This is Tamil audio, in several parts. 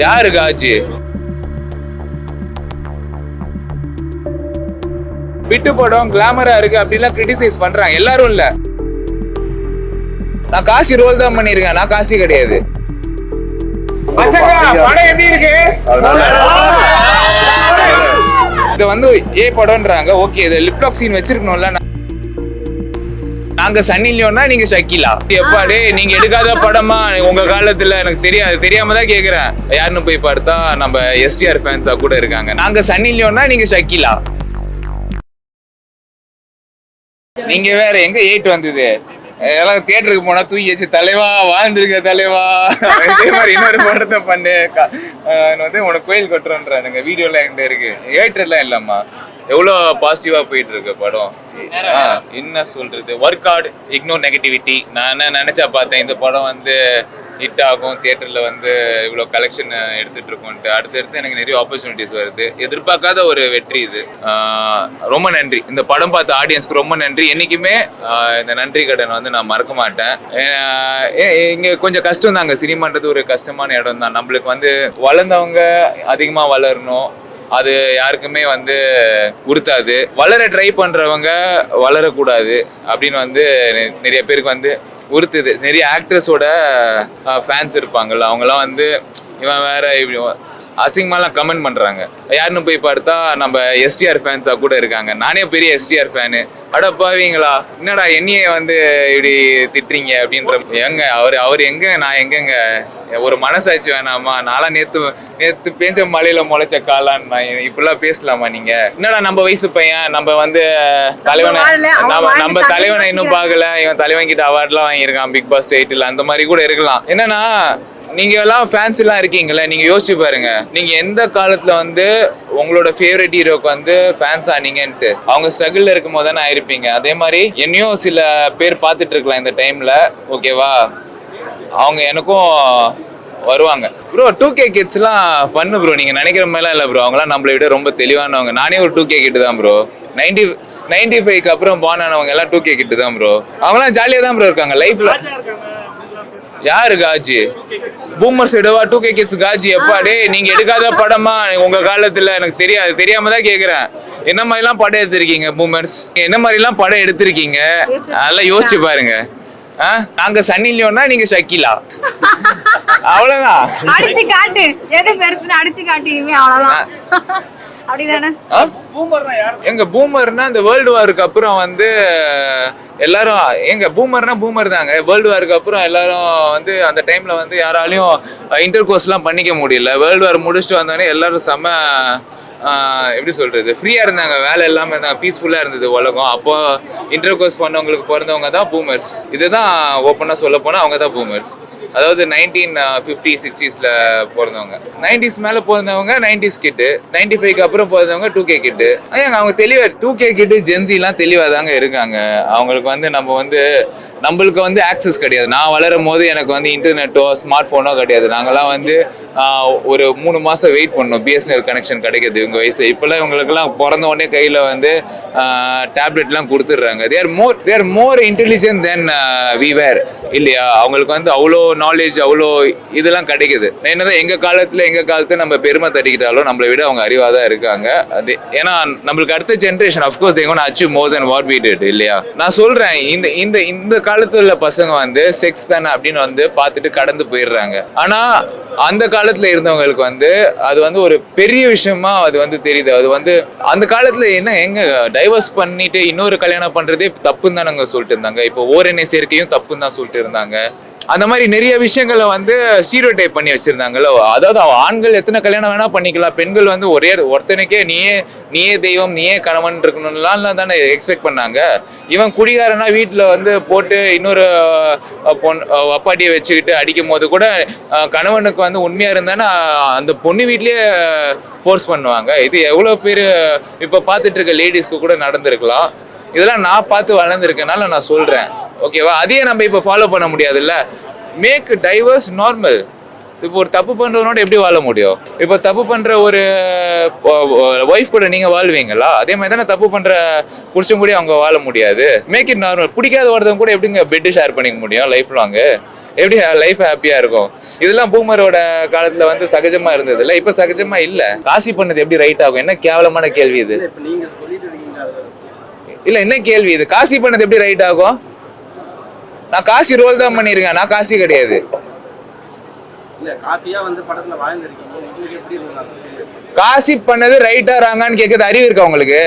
யாரு காஜி? பிட்டு படம் கிளாமரா இருக்கு அப்படிலாம் கிரிட்டிசைஸ் பண்றாங்க. எல்லாரும் இல்ல. நான் காசி ரோல் தான் பண்ணிருக்கேன். நான் காசி கிடையாது. இது வந்து ஏ படம்ன்றாங்க. ஓகே, இது லிப்லாக் சீன் வச்சிருக்கணும்ல. நாங்க சன்னி லியோனா நீங்க ஷக்கீலா. எப்பாடே நீங்க எடுக்காத படமா உங்க காலத்துல? எனக்கு தெரியாது, தெரியாம தான் கேக்குறேன். யாருன்னு போய் பார்த்தா நம்ம எஸ்டிஆர் ஃபேன்ஸா கூட இருக்காங்க. நாங்க சன்னி லியோனா நீங்க ஷக்கீலா. நீங்க வேற எங்க 8 வந்தது? எல்லாம் தியேட்டருக்கு போனா தூக்கி வச்சு தலைவா வாழ்ந்துருக்க தலைவா இதே மாதிரி இன்னொரு படத்தை பண்ணு வந்து உனக்கு கோயில் கட்டுறோன்றானுங்க. வீடியோலாம் என்கிட்ட இருக்கு. ஏற்றெல்லாம் இல்லம்மா. எவ்வளோ பாசிட்டிவா போயிட்டு இருக்கு படம். என்ன சொல்றது, ஒர்க் ஹார்ட், இக்னோர் நெகட்டிவிட்டி. நான் என்ன நினைச்சா பார்த்தேன் இந்த படம் வந்து ஹிட் ஆகும், தியேட்டர்ல வந்து இவ்வளோ கலெக்ஷன் எடுத்துட்டு இருக்கோன்ட்டு. அடுத்தடுத்து எனக்கு நிறைய ஆப்பர்ச்சுனிட்டிஸ் வருது. எதிர்பார்க்காத ஒரு வெற்றி இது. ரொம்ப நன்றி. இந்த படம் பார்த்த ஆடியன்ஸ்க்கு ரொம்ப நன்றி. என்னைக்குமே இந்த நன்றி கடன் வந்து நான் மறக்க மாட்டேன். இங்க கொஞ்சம் கஷ்டம் தாங்க. சினிமான்றது ஒரு கஷ்டமான இடம் தான். நம்மளுக்கு வந்து வளர்ந்தவங்க அதிகமா வளரணும், அது யாருக்குமே வந்து உறுத்தாது. வளர ட்ரை பண்றவங்க வளரக்கூடாது அப்படின்னு வந்து நிறைய பேருக்கு வந்து உறுத்துது. நிறைய ஆக்டர்ஸோட ஃபேன்ஸ் இருப்பாங்கல்ல, அவங்கெல்லாம் வந்து இவன் வேற இப்படி அசிங்கமாலாம் கமெண்ட் பண்றாங்க. யாருன்னு போய் பார்த்தா நம்ம எஸ்டிஆர் ஃபேன்ஸா கூட இருக்காங்க. நானே பெரிய எஸ்டிஆர் ஃபேனு. அடப்பாவீங்களா, என்னடா என்னையே வந்து இப்படி திட்டுறீங்க அப்படின்ற. எங்க அவர் எங்க, நான் எங்கங்க? ஒரு மனசாட்சி வேணாமா? நான்லாம் நேத்து பேஞ்ச மலையில முளைச்ச காலான்னு நான் இப்படிலாம் பேசலாமா? நீங்க என்னடா நம்ம வயசு பையன், நம்ம வந்து தலைவனை நம்ம தலைவனை இன்னும் பார்க்கல, இவன் தலைவன் கிட்ட அவார்ட்லாம் வாங்கியிருக்கான் பிக் பாஸ் 8ல, அந்த மாதிரி கூட இருக்கலாம். என்னன்னா நீங்க எல்லாம் ஃபேன்ஸ் எல்லாம் இருக்கீங்களா, நீங்க யோசிச்சு பாருங்க. நீங்க எந்த காலத்துல வந்து உங்களோட ஃபேவரட் ஹீரோக்கு வந்து ஃபேன்ஸ் ஆனீங்கன்ட்டு அவங்க ஸ்ட்ரகிள்ல இருக்கும் போது தானே ஆயிருப்பீங்க. அதே மாதிரி என்னையும் சில பேர் பார்த்துட்டு இருக்கலாம் இந்த டைம்ல. ஓகேவா, அவங்க எனக்கும் வருவாங்க. ப்ரோ 2K கிட்ஸ்லாம் ஃபன்னு ப்ரோ. நீங்க நினைக்கிற மாதிரிலாம் இல்லை ப்ரோ. அவங்களாம் நம்மளை விட ரொம்ப தெளிவானவங்க. நானே ஒரு 2K கிட்டு தான் ப்ரோ. 95க்கு அப்புறம் பார்ன் ஆனவங்க எல்லாம் 2K கிட்டு தான் ப்ரோ. அவங்களாம் ஜாலியாக தான் ப்ரோ இருக்காங்க லைஃப்ல. யாரு காஜி? பூமர்ஸ் எடுவா 2K கிட்ஸ் காஜி? எப்பாடே நீங்க எடுக்காத படமா உங்க காலத்துல? எனக்கு தெரியாது, தெரியாம தான் கேக்குறேன். என்ன மாதிரிலாம் படம் எடுத்திருக்கீங்க பூமர்ஸ்? என்ன மாதிரிலாம் படம் எடுத்திருக்கீங்க? அதெல்லாம் யோசிச்சு பாருங்க. நாங்க சன்னி லியோனா நீங்க ஷக்கீலா. அவ்வளவுதான். அடிச்சு காட்டு, எது பெருசுன்னு அடிச்சு காட்டிடுமே, அவ்வளவுதான். அப்படிதானே? எங்க பூமர்னா இந்த வேர்ல்டு வாருக்கு அப்புறம் வந்து எல்லாரும் எங்க பூமர்னா பூமர் தாங்க. வேர்ல்டு வாருக்கு அப்புறம் எல்லாரும் வந்து அந்த டைம்ல வந்து யாராலையும் இன்டர் கோர்ஸ்லாம் பண்ணிக்க முடியல. வேர்ல்டு வார் முடிச்சுட்டு வந்தோடனே எல்லாரும் செம்ம எப்படி சொல்றது, ஃப்ரீயா இருந்தாங்க, வேலை இல்லாம இருந்தாங்க, பீஸ்ஃபுல்லா இருந்தது உலகம். அப்போ இன்டர் கோர்ஸ் பண்ணவங்களுக்கு பிறந்தவங்க தான் பூமர்ஸ். இதுதான் ஓப்பனா சொல்ல போனா அவங்க தான் பூமர்ஸ். அதாவது 1950, 60ஸ்ல பிறந்தவங்க, 90s மேல பிறந்தவங்க 90s கிட்டு, 95க்கு அப்புறம் பிறந்தவங்க 2K கிட்டு. அவங்க தெளிவா 2K கிட்டு ஜென்சிலாம் தெளிவா தாங்க இருக்காங்க. அவங்களுக்கு வந்து நம்மளுக்கு வந்து ஆக்சஸ் கிடையாது. நான் வளரும் போது எனக்கு வந்து இன்டர்நெட்டோ ஸ்மார்ட் போனோ கிடையாது. நாங்கெல்லாம் வந்து ஒரு 3 மாசம் வெயிட் பண்ணோம் பிஎஸ்என்எல் கனெக்ஷன் கிடைக்கிறது இவங்க வயசுல. இப்பெல்லாம் இவங்களுக்குலாம் பிறந்த உடனே கையில வந்து டேப்லெட்லாம் கொடுத்துட்றாங்க. தேர் more intelligent then we were இல்லையா? அவங்களுக்கு வந்து அவ்வளோ நாலேஜ், அவ்வளோ இதெல்லாம் கிடைக்குது. என்னதான் எங்க காலத்துல நம்ம பெருமை தட்டிக்கிட்டாலும் நம்மளை விட அவங்க அறிவாக தான் இருக்காங்க. அது ஏன்னா நம்மளுக்கு அடுத்த generation of course they gonna achieve more than what we did இல்லையா? நான் சொல்றேன், இந்த காலத்துல பசங்க வந்து செக்ஸ் தானே அப்படின்னு வந்து பார்த்துட்டு கடந்து போயிடுறாங்க. ஆனா அந்த காலத்துல இருந்தவங்களுக்கு வந்து அது வந்து ஒரு பெரிய விஷயமா அது வந்து தெரியுது. அது வந்து அந்த காலத்துல எங்க டைவர்ஸ் பண்ணிட்டு இன்னொரு கல்யாணம் பண்றதே தப்புன்னு தான் நாங்க சொல்லிட்டு இருந்தாங்க. இப்போ ஓரணை சேர்க்கையும் தப்புன்னு தான் சொல்லிட்டு இருந்தாங்க. அந்த மாதிரி நிறைய விஷயங்களை வந்து ஸ்டீரியோடைப் பண்ணி வச்சிருந்தாங்கல்ல. அதாவது ஆண்கள் எத்தனை கல்யாணம் வேணா பண்ணிக்கலாம், பெண்கள் வந்து ஒருத்தனுக்கே நீயே தெய்வம், நீயே கணவன் இருக்கணும்லாம் தானே எக்ஸ்பெக்ட் பண்ணாங்க. இவன் குடிகாரனா வீட்டில் வந்து போட்டு இன்னொரு அப்பாட்டியை வச்சுக்கிட்டு அடிக்கும் போது கூட கணவனுக்கு வந்து உண்மையா இருந்தானே அந்த பொண்ணு வீட்லயே ஃபோர்ஸ் பண்ணுவாங்க. இது எவ்வளோ பேர் இப்போ பார்த்துட்டு இருக்க லேடிஸ்க்கு கூட நடந்திருக்கலாம். இதெல்லாம் நான் பார்த்து வளர்ந்துருக்கனால நான் சொல்றேன். ஓகேவா? அதையே நம்ம இப்போ ஃபாலோ பண்ண முடியாதுல்ல. Make divorce normal. இப்போ ஒரு தப்பு பண்றவனோட எப்படி வாழ முடியும்? இப்போ தப்பு பண்ற ஒரு ஒய்ஃப் கூட நீங்க வாழ்வீங்களா? அதே மாதிரி தானே தப்பு பண்ற புருஷன் கூட அவங்க வாழ முடியாது. Make it normal. பிடிக்காத ஒருத்தவங்க கூட எப்படிங்க பெட் ஷேர் பண்ணிக்க முடியும் லைஃப் லாங்? எப்படி லைஃப் ஹாப்பியா இருக்கும்? இதெல்லாம் பூமரோட காலத்துல வந்து சகஜமா இருந்தது இல்ல, இப்ப சகஜமா இல்ல. காசி பண்ணது எப்படி ரைட் ஆகும்? என்ன கேவலமான கேள்வி இது. இல்ல என்ன கேள்வி இது? காசி பண்ணது எப்படி ரைட் ஆகும்? நான் காசி ரோல் தான் பண்ணிருக்கேன், நான் காசி கிடையாது. காசி பண்ணது ரைட்டா ராங்கான்னு கேட்கறது அறிவு இருக்கா உங்களுக்கு?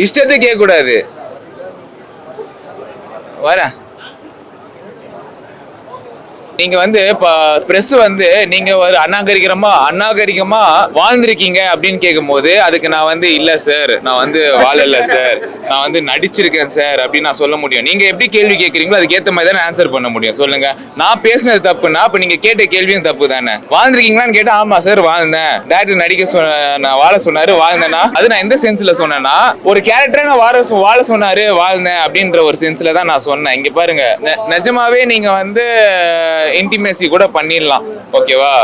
இஷ்டத்துக்கு கேட்க கூடாது. வரேன். நீங்க வந்து இப்ப பிரஸ் வந்து நீங்க ஒரு அநாகரிகமா வாழ்ந்திருக்கீங்க அப்படின்னு கேட்கும் போது அதுக்கு நான் வந்து இல்ல சார், நான் வந்து வாழல சார், நான் வந்து நடிச்சிருக்கேன் சார் அப்படின்னு நான் சொல்ல முடியும். நீங்க எப்படி கேள்வி கேட்கறீங்களோ அதுக்கு ஏத்த மாதிரி தான் ஆன்சர் பண்ண முடியும். சொல்லுங்க, நான் பேசினது தப்புன்னா அப்ப நீங்க கேட்ட கேள்வியும் தப்பு தானே. வாழ்ந்திருக்கீங்களான்னு கேட்டா ஆமா சார் வாழ்ந்தேன், டேரக்டர் நடிக்க நான் வாழ சொன்னாரு வாழ்ந்தேன்னா அது நான் எந்த சென்ஸ்ல சொன்னேன்னா ஒரு கேரக்டரை நான் வாழ சொன்னாரு வாழ்ந்தேன் அப்படின்ற ஒரு சென்ஸ்ல தான் நான் சொன்னேன். இங்க பாருங்க, நிஜமாவே நீங்க வந்து இன்டிமேசி கூட பண்ணிடலாம், ஓகேவா?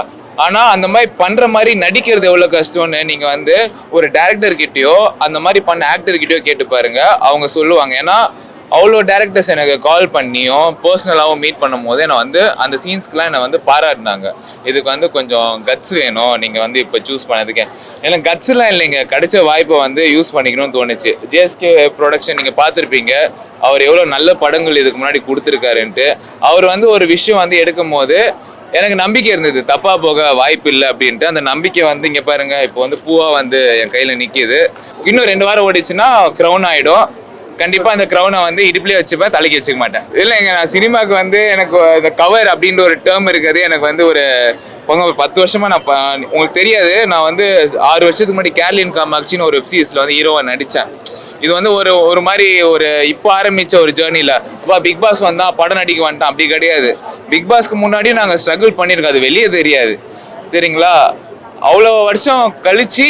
ஆனா அந்த மாதிரி பண்ற மாதிரி நடிக்கிறது எவ்வளவு கஷ்டம்னு நீங்க வந்து ஒரு டைரக்டர் கிட்டயோ அந்த மாதிரி பண்ண ஆக்டர் கிட்டயோ கேட்டு பாருங்க, அவங்க சொல்லுவாங்க. ஏன்னா அவ்வளோ டேரக்டர்ஸ் எனக்கு கால் பண்ணியும் பர்சனலாகவும் மீட் பண்ணும் போது என்னை வந்து அந்த சீன்ஸ்க்குலாம் என்னை வந்து பாராட்டினாங்க. இதுக்கு வந்து கொஞ்சம் கட்ஸ் வேணும் நீங்கள் வந்து இப்போ சூஸ் பண்ணதுக்கு. எனக்கு கட்ஸ்லாம் இல்லைங்க, கிடைச்ச வாய்ப்பை வந்து யூஸ் பண்ணிக்கணும்னு தோணுச்சு. ஜேஎஸ்கே ப்ரொடக்ஷன் நீங்கள் பார்த்துருப்பீங்க, அவர் எவ்வளோ நல்ல படங்கள் இதுக்கு முன்னாடி கொடுத்துருக்காருன்ட்டு. அவர் வந்து ஒரு விஷயம் வந்து எடுக்கும் போது எனக்கு நம்பிக்கை இருந்தது தப்பா போக வாய்ப்பு இல்லை அப்படின்ட்டு. அந்த நம்பிக்கை வந்து இங்கே பாருங்க இப்போ வந்து பூவா வந்து என் கையில் நிற்கிது. இன்னும் 2 வாரம் ஓடிச்சுன்னா க்ரௌன் ஆகிடும். கண்டிப்பா அந்த க்ரௌனை வந்து இடுப்புலேயே வச்சுப்பேன், தலைக்கு வச்சுக்க மாட்டேன். இல்லைங்க, நான் சினிமாவுக்கு வந்து எனக்கு இந்த கவர் அப்படின்ற ஒரு டேர்ம் இருக்குது. எனக்கு வந்து ஒரு 10 வருஷமா நான் உங்களுக்கு தெரியாது, நான் வந்து 6 வருஷத்துக்கு முன்னாடி கேர்லின் காமாட்சின்னு ஒரு வெப்சீரிஸ்ல வந்து ஹீரோவா நடித்தேன். இது வந்து ஒரு மாதிரி ஒரு இப்போ ஆரம்பிச்ச ஒரு ஜேர்னியில் பிக் பாஸ் வந்தா படம் நடிக்க வந்துட்டான் அப்படி கிடையாது. பிக் பாஸ்க்கு முன்னாடியும் நாங்கள் ஸ்ட்ரகிள் பண்ணியிருக்கோம், அது வெளியே தெரியாது, சரிங்களா? அவ்வளோ வருஷம் கழிச்சு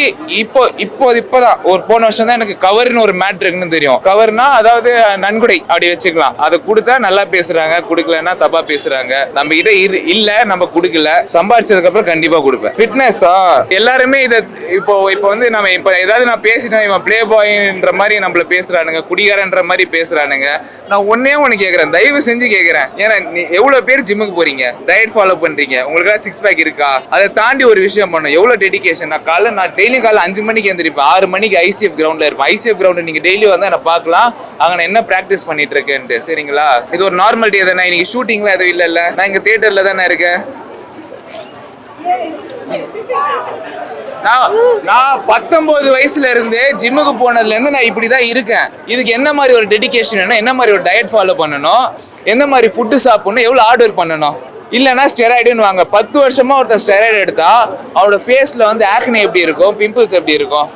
இப்போதான் ஒரு போன வருஷம் தான் எனக்கு கவர்னு ஒரு மேட்ரு இருக்குன்னு தெரியும். கவர்னா அதாவது நன்கொடை அப்படி வச்சுக்கலாம். அதை கொடுத்தா நல்லா பேசுறாங்க, கொடுக்கலன்னா தப்பா பேசுறாங்க. நம்ம கிட்ட இல்ல, நம்ம கொடுக்கல, சம்பாதிச்சதுக்கு அப்புறம் கண்டிப்பா கொடுப்பேன். ஃபிட்னஸா எல்லாருமே இதை இப்போ வந்து நம்ம இப்போ ஏதாவது நான் பேசிட்டேன், இவன் பிளே பாய்ன்ற மாதிரி நம்மள பேசுறானுங்க, குடிகாரன்ற மாதிரி பேசுறானுங்க. நான் ஒன்னு கேட்கறேன், தயவு செஞ்சு கேட்கறேன். ஏன்னா நீ எவ்வளவு பேர் ஜிம்முக்கு போறீங்க, டயட் ஃபாலோ பண்றீங்க, உங்களுக்கு 6 பேக் இருக்கா? அதை தாண்டி ஒரு விஷயம் பண்ணும், எவ்வளவு டெடிகேஷன். நான் டெய்லி காலைல 5 மணிக்கு எழுந்திருப்பேன், 6 மணிக்கு ஐசிஎஃப் கிரவுண்ட்ல இருப்பேன். ஐசிஎஃப் கிரவுண்ட் நீங்க டெய்லி வந்து என்ன பார்க்கலாம், அங்க நான் என்ன பிராக்டிஸ் பண்ணிட்டு இருக்கேன்ட்டு, சரிங்களா? இது ஒரு நார்மல் டே தானே. இன்னைக்கு ஷூட்டிங்லாம் எதுவும் இல்லைல்ல, நான் இங்க தியேட்டர்ல தானே இருக்கேன். நான் 19 வயசுல இருந்து ஜிம்முக்கு போனதுல இருந்து நான் இப்படிதான் இருக்கேன். இதுக்கு என்ன மாதிரி ஒரு டெடிகேஷன், என்ன மாதிரி ஒரு டயட் ஃபாலோ பண்ணணும், எந்த மாதிரி ஃபுட்டு சாப்பிடணும், எவ்வளவு ஹார்ட் ஒர்க் பண்ணணும். இல்லைன்னா ஸ்டெராய்டுன்னு வாங்க. 10 வருஷமா ஒருத்தர் ஸ்டெராய்டு எடுத்தா அவரோட ஃபேஸ்ல வந்து ஆக்னே எப்படி இருக்கும், பிம்பிள்ஸ் எப்படி இருக்கும்,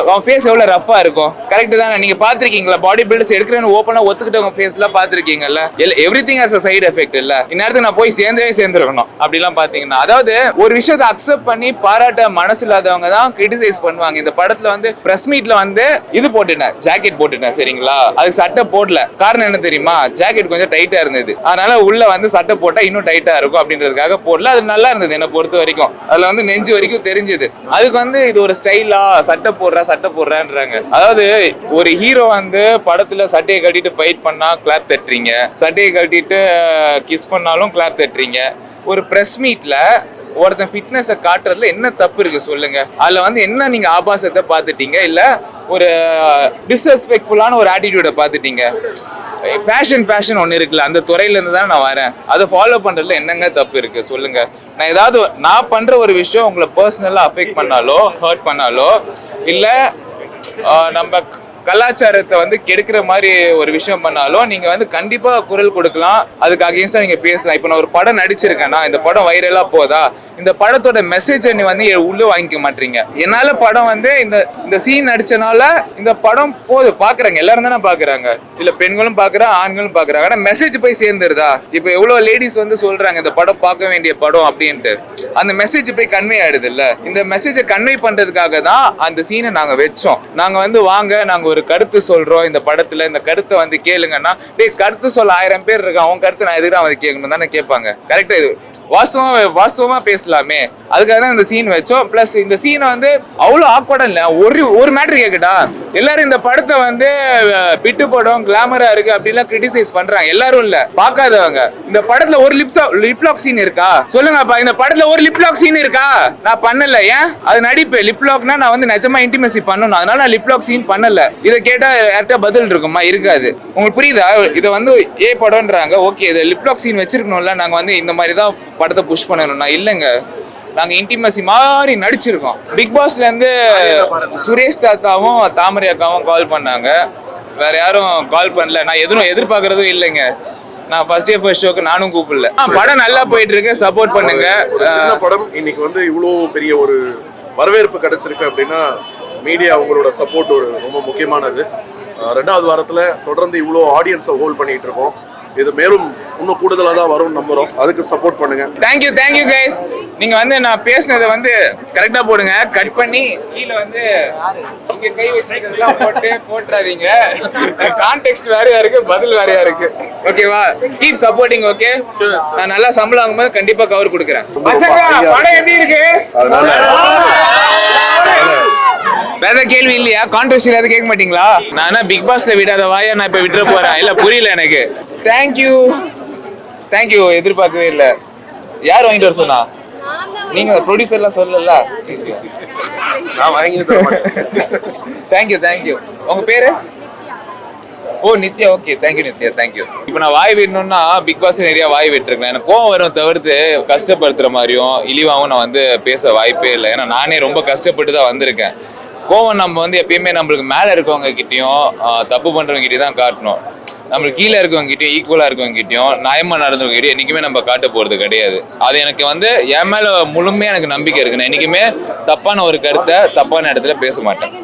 அவன் ஃபேஸ் எவ்வளவு ரஃபா இருக்கும். கரெக்ட் தானே? நீங்க பாத்திருக்கீங்களா? பாடி பில்டர்ஸ் எடுக்கிறேன்னு ஓப்பனா ஒத்துக்கிட்டவங்க ஃபேஸ்லாம் பாத்திருக்கீங்கல்ல? Everything has a side effect இல்ல. இந்நேரத்துக்கு நான் போய் சேர்ந்துருக்கணும் அப்படிலாம் பாத்தீங்கன்னா. அதாவது ஒரு விஷயத்தை அக்செப்ட் பண்ணி பாராட்ட மனசு இல்லாதவங்க தான் கிரிட்டிசைஸ் பண்ணுவாங்க. இந்த படத்துல வந்து பிரஸ் மீட்ல வந்து இது போட்டுட்டேன், ஜாக்கெட் போட்டுட்டேன், சரிங்களா? அதுக்கு சட்டை போடல. காரணம் என்ன தெரியுமா? ஜாக்கெட் கொஞ்சம் டைட்டா இருந்தது, அதனால உள்ள வந்து சட்டை போட்டா இன்னும் டைட்டா இருக்கும் அப்படின்றதுக்காக போடல. அது நல்லா இருந்தது என்னை பொறுத்த வரைக்கும். அதுல வந்து நெஞ்சு வரைக்கும் தெரிஞ்சது. அதுக்கு வந்து இது ஒரு ஸ்டைலா சட்டை போடுறான்றாங்க. அதாவது ஒரு ஹீரோ வந்து படத்துல சட்டையை கட்டிட்டு ஃபைட் பண்ணா கிளாப் தட்டுறீங்க, சட்டையை கட்டிட்டு கிஸ் பண்ணாலும் கிளாப் தட்டுறீங்க. ஒரு பிரஸ் மீட்ல ஒருத்தன் ஃபிட்னஸை காட்டுறதுல என்ன தப்பு இருக்கு சொல்லுங்க? அதுல வந்து என்ன நீங்க ஆபாசத்தை பார்த்துட்டீங்க, இல்ல ஒரு டிஸ்ரெஸ்பெக்ட்ஃபுல்லான ஒரு ஆட்டிடியூட பார்த்துட்டீங்க? ஃபேஷன் ஒன்று இருக்குல்ல, அந்த துறையிலேருந்து தான் நான் வரேன். அதை ஃபாலோ பண்ணுறதுல என்னங்க தப்பு இருக்கு சொல்லுங்க? நான் பண்ணுற ஒரு விஷயம் உங்களை பர்சனலாக அஃபெக்ட் பண்ணாலோ ஹர்ட் பண்ணாலோ இல்லை நம்ம கலாச்சாரத்தை வந்து கெடுக்கிற மாதிரி ஒரு விஷயம் பண்ணாலும் நீங்க வந்து கண்டிப்பா குரல் கொடுக்கலாம், அதுக்கு அகேன்ஸ்டா நீங்க பேசலாம். இப்போ நான் ஒரு படம் நடிச்சிருக்கேன்னா இந்த படம் வைரலா போதா, இந்த படத்தோட மெசேஜை நீ வந்து உள்ள வாங்கிக்க மாட்டீங்க. என்னால படம் வந்து இந்த சீன் நடிச்சனால இந்த படம் போது பாக்குறாங்க, எல்லாரும் தானே பாக்குறாங்க, இல்ல பெண்களும் பாக்குறாங்க ஆண்களும் பாக்குறாங்க. ஆனா மெசேஜ் போய் சேர்ந்துருதா? இப்போ எவ்வளவு லேடிஸ் வந்து சொல்றாங்க இந்த படம் பார்க்க வேண்டிய படம் அப்படின்ட்டு, அந்த மெசேஜ் போய் கன்வே ஆயிடுது இல்ல? இந்த மெசேஜை கன்வே பண்றதுக்காக தான் அந்த சீனை நாங்க வச்சோம். நாங்க வந்து வாங்க, நாங்க ஒரு கருத்து சொல்றோம் இந்த படத்துல, இந்த கருத்தை வந்து கேளுங்கன்னா, கருத்து சொல்ல 1000 பேர் இருக்கான், அவன் கருத்து நான் எதுக்கு வந்து கேட்கணும் தானே கேட்பாங்க. கரெக்டா? இது வாஸ்தவமா பேசலாமே, அதுக்காக தான் இந்த சீன் வச்சோம். பிளஸ் இந்த சீனை வந்து அவ்வளவு ஆக்வர்டா இல்ல. ஒரு மேட்டர் கேட்கட்டா, எல்லாரும் இந்த படத்தை வந்து பிட்டு படம் கிளாமரா இருக்கு அப்படிலாம் கிரிட்டிசைஸ் பண்றாங்க. எல்லாரும் இல்ல, பார்க்காதவங்க. இந்த படத்துல ஒரு லிப்லாக் சீன் இருக்கா சொல்லுங்கப்பா? இந்த படத்துல ஒரு லிப்லாக் சீன் இருக்கா? நான் பண்ணல. ஏன்? அது நடிப்பு. லிப்லாக்னா நான் வந்து நிஜமா இன்டிமேசி பண்ணணும், அதனால நான் லிப்லாக் சீன் பண்ணல. இதை கேட்டா யார்கிட்ட பதில் இருக்குமா? இருக்காது. உங்களுக்கு புரியுதா? இதை வந்து ஏ படம்ன்றாங்க, ஓகே இது லிப்லாக் சீன் வச்சிருக்கணும்ல, நாங்க வந்து இந்த மாதிரி தான் படத்தை புஷ் பண்ணணும்னா இல்லைங்க, நாங்க இன்டிமேசி மாதிரி நடிச்சிருக்கோம். பிக் பாஸ்ல இருந்து சுரேஷ் தாத்தாவும் தாமரை அக்காவும் கால் பண்ணாங்க, வேற யாரும் கால் பண்ணல. நான் எதுவும் எதிர்பார்க்கறதும் இல்லைங்க. நான் ஃபர்ஸ்ட் டே ஃபர்ஸ்ட் ஷோக்கு நானும் கூப்பிடல. படம் நல்லா போயிட்டு இருக்கு, சப்போர்ட் பண்ணுங்க. சின்ன படம் இன்னைக்கு வந்து இவ்வளோ பெரிய ஒரு வரவேற்பு கிடைச்சிருக்கு அப்படின்னா மீடியா உங்களோட சப்போர்ட் ஒரு ரொம்ப முக்கியமானது. 2வது வாரத்தில் தொடர்ந்து இவ்வளோ ஆடியன்ஸை ஹோல்ட் பண்ணிட்டு இருக்கோம். இது மேலும் இன்னும் கூடுதலாக தான் வரும்னு நம்புறோம். அதுக்கு சப்போர்ட் பண்ணுங்க. Thank you guys. நீங்க வந்து நான் பேசினதை வந்து கரெக்டா போடுங்க, கட் பண்ணி கீழே வந்து இங்க கை வச்சிருக்கிறதுலாம் போட்டுறாதீங்க. கான்டெக்ஸ்ட் வேறையா இருக்கு, பதில் வேறையா இருக்கு. ஓகேவா? Keep supporting. ஓகே, நான் நல்லா சம்பளம் வாங்கும்போது கண்டிப்பா கவர் கொடுக்குறேன். பசங்க படம் எப்படி இருக்கு? வேற கேள்வி இல்லையா? கான்ட்ரவர்சி ஏதாவது கேட்க மாட்டீங்களா? நானா பிக் பாஸ்ல விடாத வாயா நான் இப்ப விட்டுற போறேன். இல்ல புரியல எனக்கு. தேங்க்யூ. எதிர்பார்க்கவே இல்ல. யார் வாங்கிட்டு வர சொன்னா? நீங்க ப்ரொடியூசர்லாம் சொல்லல. நான் வாங்கி தேங்க்யூ. உங்க பேரு? ஓ Nithya. Okay, thank you Nithya, thank you. இப்போ நான் வாய் விடணும்னா பிக் பாஸ் நிறைய வாய் விட்டுருக்கேன். எனக்கு கோவம் வரும் தவிர்த்து கஷ்டப்படுத்துற மாதிரியும் இழிவாகவும் நான் வந்து பேச வாய்ப்பே இல்லை. ஏன்னா நானே ரொம்ப கஷ்டப்பட்டு தான் வந்திருக்கேன். கோவம் நம்ம வந்து எப்பயுமே நம்மளுக்கு மேலே இருக்கவங்க கிட்டயும் தப்பு பண்றவங்க கிட்டயும் தான் காட்டணும். நம்மளுக்கு கீழே இருக்கவங்க கிட்டயும் ஈக்குவலா இருக்கவங்க கிட்டயும் நியாயமா நடந்தவங்க கிட்டயும் என்னைக்குமே நம்ம காட்ட போறது கிடையாது. அது எனக்கு வந்து என் மேல முழுமையா எனக்கு நம்பிக்கை இருக்கு. நான் என்னைக்குமே தப்பான ஒரு கருத்தை தப்பான இடத்துல பேச மாட்டேன்.